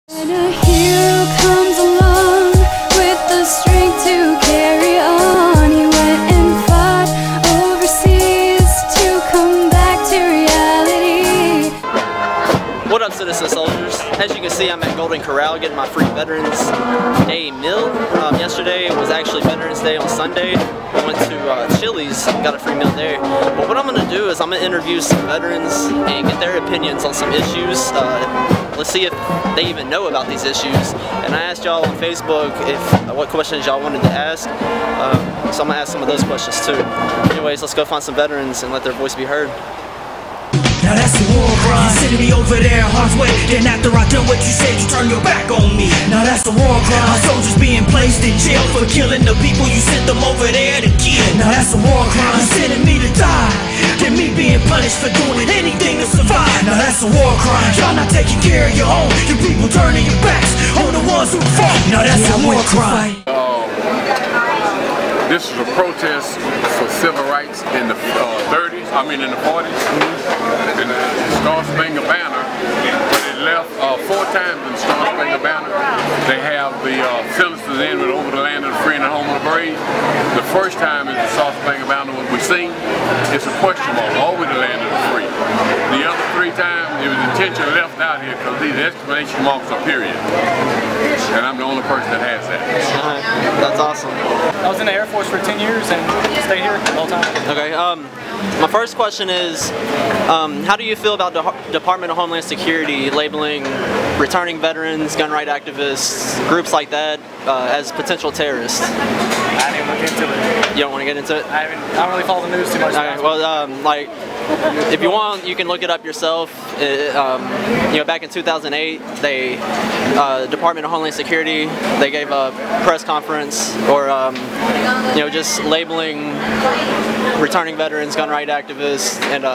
And a hero comes along with the strength to carry on. He went and fought overseas to come back to reality. What up, citizen soldiers? As you can see, I'm at Golden Corral getting my free Veterans Day meal. Yesterday was actually Veterans Day on Sunday. I went to Chili's, got a free meal there. But what I'm going to do is I'm going to interview some veterans and get their opinions on some issues. Let's see if they even know about these issues. And I asked y'all on Facebook what questions y'all wanted to ask. So I'm going to ask some of those questions too. Anyways, let's go find some veterans and let their voice be heard. Now that's the war crime. You sending me over there, heart's way. Then after I done what you said, you turn your back on me. Now that's the war crime. Our soldiers being placed in jail for killing the people you sent them over there to kill. Now that's the war crime. You sending me to die, then me being punished for doing anything to survive. Now that's a war crime. Y'all not taking care of your own. You people turning your backs on the ones who fought. Now that's a war crime. This is a protest for civil rights in the 30s, in the 40s. And the Star-Spangled Banner, but it left 4 times in the Star-Spangled Banner. They have the citizens in with over the land of the free and the home of the brave. The first time is the Star-Spangled Banner what we sing. It's a question mark, over the land of the free. The other 3 times, it was intentionally left out here because these exclamation marks are period. And I'm the only person that has that. That's awesome. I was in the Air Force for 10 years and stayed here the whole time. Okay, my first question is, how do you feel about the Department of Homeland Security labeling returning veterans, gun right activists, groups like that as potential terrorists? I didn't even look into it. You don't want to get into it? I don't really follow the news too much. Okay, well, like, if you want, you can look it up yourself. Back in 2008, they, Department of Homeland Security, they gave a press conference, or just labeling returning veterans, gun right activists, and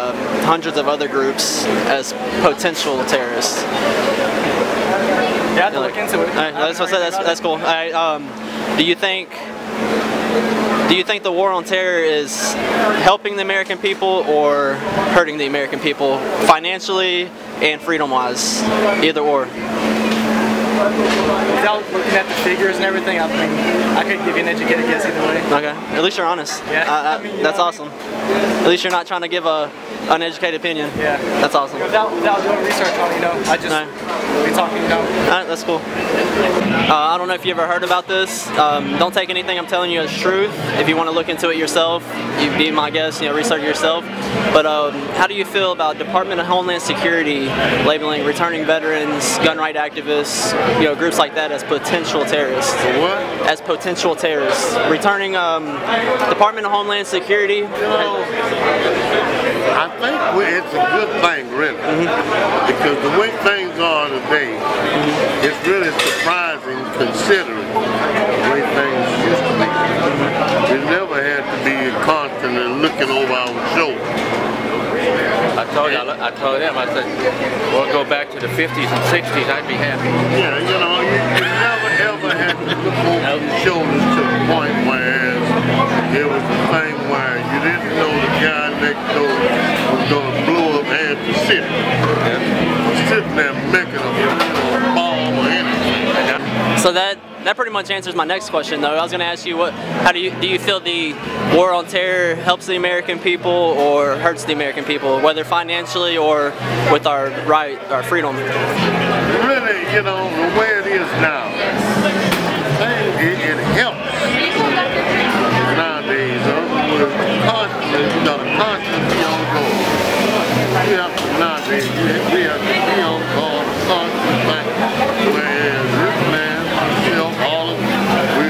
hundreds of other groups as potential terrorists. Yeah, I have to look into it. That's cool. Do you think the war on terror is helping the American people or hurting the American people financially and freedom-wise? Either or. Without looking at the figures and everything, I could give you an educated guess either way. Okay, at least you're honest. Yeah. That's awesome. At least you're not trying to give a uneducated opinion. Yeah. That's awesome. Without doing research on it, I just be talking, Alright, that's cool. I don't know if you ever heard about this. Don't take anything I'm telling you as truth. If you want to look into it yourself, you be my guest, research yourself. But how do you feel about Department of Homeland Security labeling returning veterans, gun right activists, groups like that as potential terrorists? What? As potential terrorists. Returning Department of Homeland Security. I think it's a good thing, really, because the way things are today, it's really surprising considering the way things used to be. We never had to be constantly looking over our shoulder. I told him, I said, we'll go back to the 50s and 60s, I'd be happy. Yeah, you never ever had to look over your shoulders to the point where it was a thing where you didn't know the guy next door was going to blow up half the city. Sitting there making a bomb or anything. So that pretty much answers my next question, though. I was going to ask you, do you feel the war on terror helps the American people or hurts the American people, whether financially or with our freedom? Really, the way it is now, it helps nowadays. We're constantly, you got to constantly be on guard. We have to nowadays, we have to be on guard constantly. Whereas this man, all of we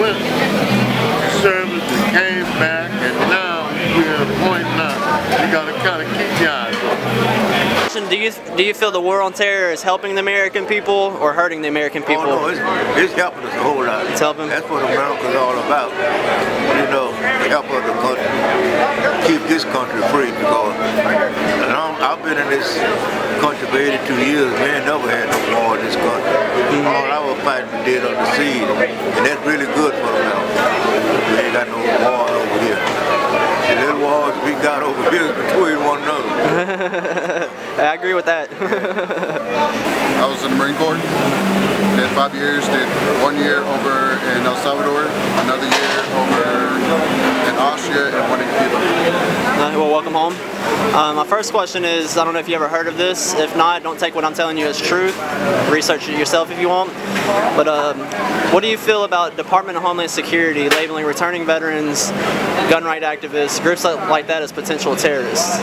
went to service and came back, and now we're at a point now you got to kind of keep your eyes on. Do you feel the war on terror is helping the American people or hurting the American people? Oh, no, it's helping us a whole lot. It's helping? That's what America's all about. Help us to keep this country free, because I've been in this country for 82 years. Man, never had no war in this country. All our fighting we did on the sea, and that's really good for America. We ain't got no war over here. The little wars we got over here between one another. I agree with that. I was in the Marine Corps. Did 5 years. Did 1 year over in El Salvador, another year over in Austria, and 1 in Cuba. Well, welcome home. My first question is, I don't know if you ever heard of this. If not, don't take what I'm telling you as truth. Research it yourself if you want. But what do you feel about Department of Homeland Security labeling returning veterans, gun right activists, groups like that as potential terrorists?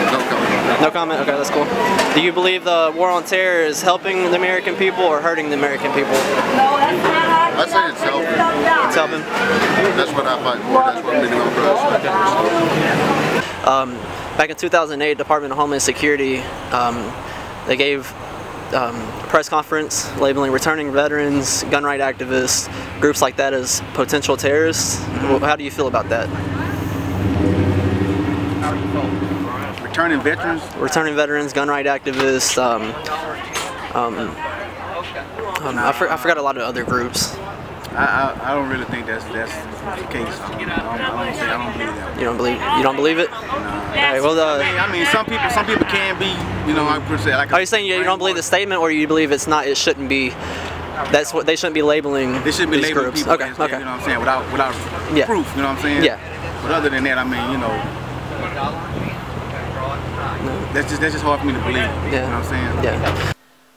No comment. No comment? Okay, that's cool. Do you believe the war on terror is helping the American people or hurting the American people? I say it's helping. It's helping. That's what I fight for. That's what we do for us. Back in 2008, Department of Homeland Security, they gave a press conference labeling returning veterans, gun right activists, groups like that as potential terrorists. How do you feel about that? Returning veterans? Returning veterans, gun right activists, I forgot a lot of other groups. I don't really think that's the case. I don't believe that. You don't believe it? No. Alright, well, I mean, some people can be, you know, I would say like. Are you saying you don't believe the statement, or you believe it's not? It shouldn't be. That's what they shouldn't be labeling. They shouldn't be these labeling groups. people. Okay, as, okay. You know what I'm saying? Without Yeah. proof. You know what I'm saying? Yeah. But other than that, I mean, you know, that's just hard for me to believe. Yeah. You know what I'm saying? Yeah.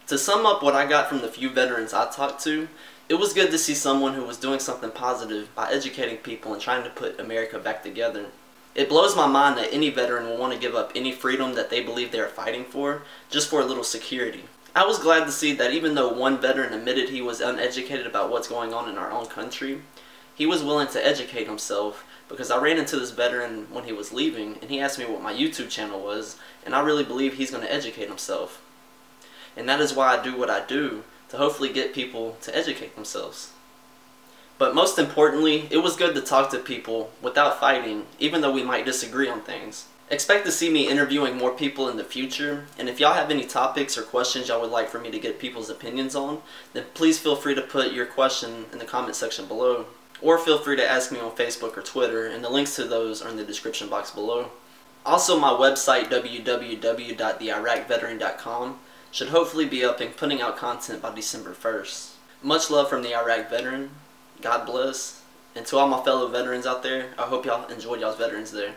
To sum up what I got from the few veterans I talked to, it was good to see someone who was doing something positive by educating people and trying to put America back together. It blows my mind that any veteran will want to give up any freedom that they believe they are fighting for, just for a little security. I was glad to see that even though one veteran admitted he was uneducated about what's going on in our own country, he was willing to educate himself, because I ran into this veteran when he was leaving, and he asked me what my YouTube channel was, and I really believe he's going to educate himself. And that is why I do what I do, to hopefully get people to educate themselves. But most importantly, it was good to talk to people without fighting, even though we might disagree on things. Expect to see me interviewing more people in the future, and if y'all have any topics or questions y'all would like for me to get people's opinions on, then please feel free to put your question in the comment section below. Or feel free to ask me on Facebook or Twitter, and the links to those are in the description box below. Also, my website www.theiraqveteran.com should hopefully be up and putting out content by December 1st. Much love from the Iraq veteran. God bless. And to all my fellow veterans out there, I hope y'all enjoyed y'all's Veterans Day.